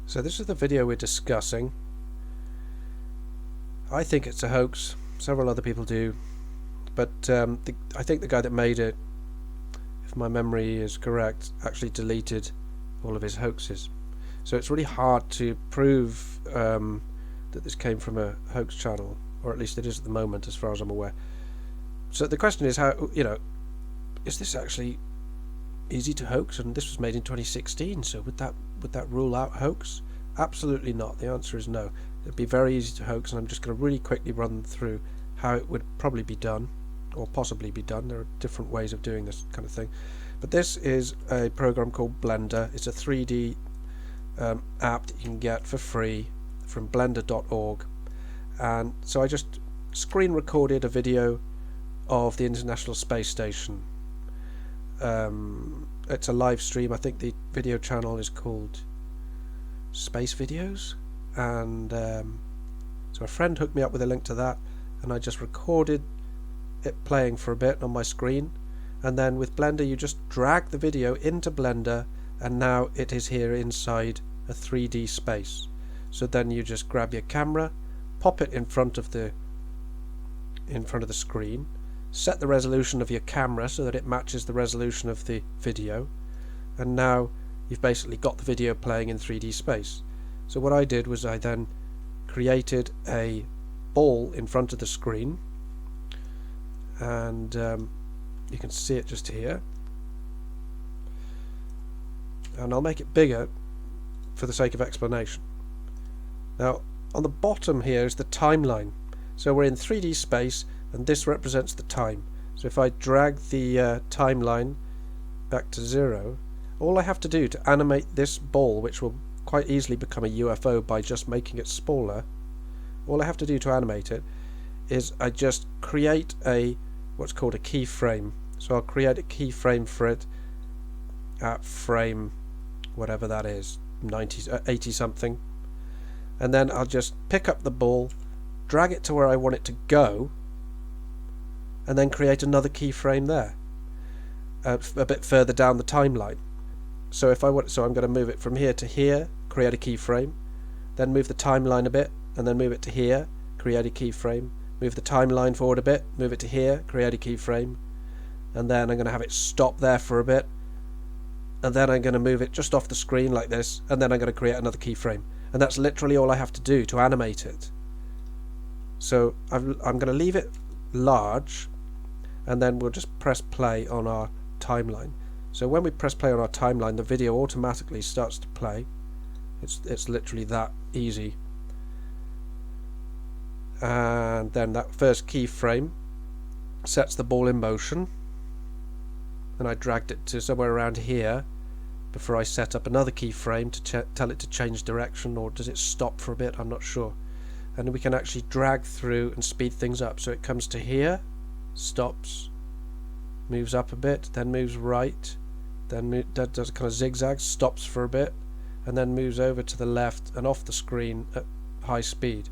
So this is the video we're discussing. I think it's a hoax. Several other people do. But I think the guy that made it, if my memory is correct, actually deleted all of his hoaxes. So it's really hard to prove that this came from a hoax channel, or at least it is at the moment as far as I'm aware. So the question is, how, is this actually easy to hoax? And this was made in 2016, so would that rule out hoax? Absolutely not. The answer is no. It'd be very easy to hoax, and I'm just going to really quickly run through how it would probably be done, or possibly be done. There are different ways of doing this kind of thing. But this is a program called Blender. It's a 3D app that you can get for free from blender.org. And so I just screen recorded a video of the International Space Station. It's a live stream. I think the video channel is called Space Videos, and so a friend hooked me up with a link to that, and I just recorded it playing for a bit on my screen. And then with Blender you just drag the video into Blender, and now it is here inside a 3D space. So then you just grab your camera, pop it in front of the screen, set the resolution of your camera so that it matches the resolution of the video, and now you've basically got the video playing in 3D space. So what I did was I then created a ball in front of the screen, and you can see it just here, and I'll make it bigger for the sake of explanation. Now on the bottom here is the timeline. So we're in 3D space, and this represents the time. So if I drag the timeline back to 0, all I have to do to animate this ball, which will quite easily become a UFO by just making it smaller, all I have to do to animate it is I just create what's called a keyframe. So I'll create a keyframe for it at frame whatever that is, 80 something, and then I'll just pick up the ball, drag it to where I want it to go, and then create another keyframe there, a bit further down the timeline. So if I want, so I'm going to move it from here to here, create a keyframe, then move the timeline a bit, and then move it to here, create a keyframe, move the timeline forward a bit, move it to here, create a keyframe, and then I'm going to have it stop there for a bit, and then I'm going to move it just off the screen like this, and then I'm going to create another keyframe. And that's literally all I have to do to animate it. So I'm going to leave it large, and then we'll just press play on our timeline. So when we press play on our timeline, the video automatically starts to play. It's literally that easy. And then that first keyframe sets the ball in motion, and I dragged it to somewhere around here before I set up another keyframe to tell it to change direction, or does it stop for a bit? I'm not sure. And we can actually drag through and speed things up. So it comes to here, stops, moves up a bit, then moves right, then does a kind of zigzag, stops for a bit, and then moves over to the left and off the screen at high speed.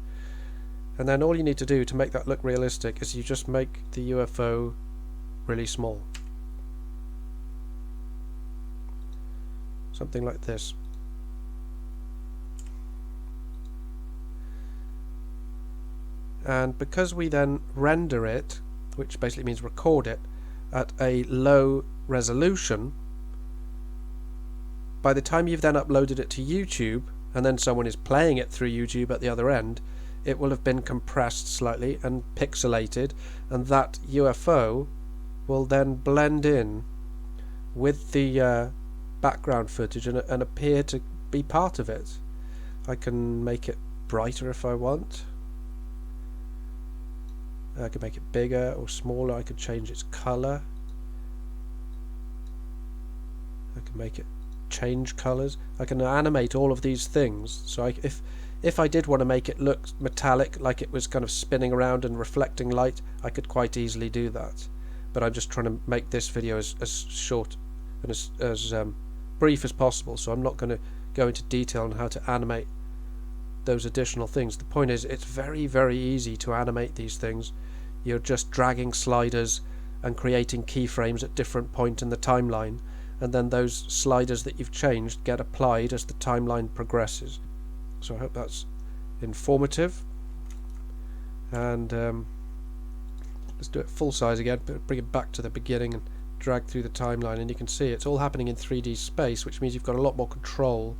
And then all you need to do to make that look realistic is you just make the UFO really small. Something like this. And because we then render it, which basically means record it, at a low resolution, by the time you've then uploaded it to YouTube, and then someone is playing it through YouTube at the other end, it will have been compressed slightly and pixelated, and that UFO will then blend in with the background footage and appear to be part of it. I can make it brighter if I want. I could make it bigger or smaller. I could change its color. I can make it change colors. I can animate all of these things. So if I did want to make it look metallic, like it was kind of spinning around and reflecting light, I could quite easily do that. But I'm just trying to make this video as short and as brief as possible, so I'm not going to go into detail on how to animate those additional things. The point is, it's very, very easy to animate these things. You're just dragging sliders and creating keyframes at different points in the timeline, and then those sliders that you've changed get applied as the timeline progresses. So I hope that's informative. And let's do it full size again, but bring it back to the beginning and drag through the timeline, and you can see it's all happening in 3D space, which means you've got a lot more control.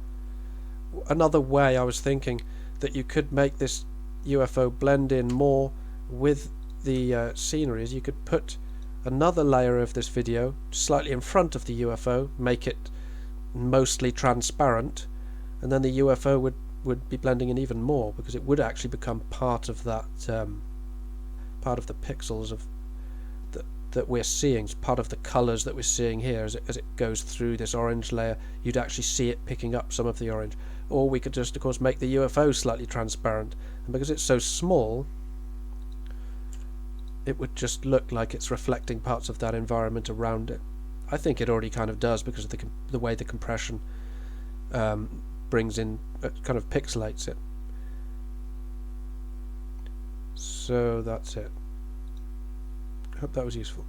Another way I was thinking that you could make this UFO blend in more with the scenery is you could put another layer of this video slightly in front of the UFO, make it mostly transparent, and then the UFO would be blending in even more, because it would actually become part of that part of the pixels of that we're seeing, part of the colours that we're seeing here as it goes through this orange layer. You'd actually see it picking up some of the orange. Or we could just, of course, make the UFO slightly transparent, and because it's so small, it would just look like it's reflecting parts of that environment around it. I think it already kind of does, because of the way the compression brings in, kind of pixelates it. So that's it. Hope that was useful.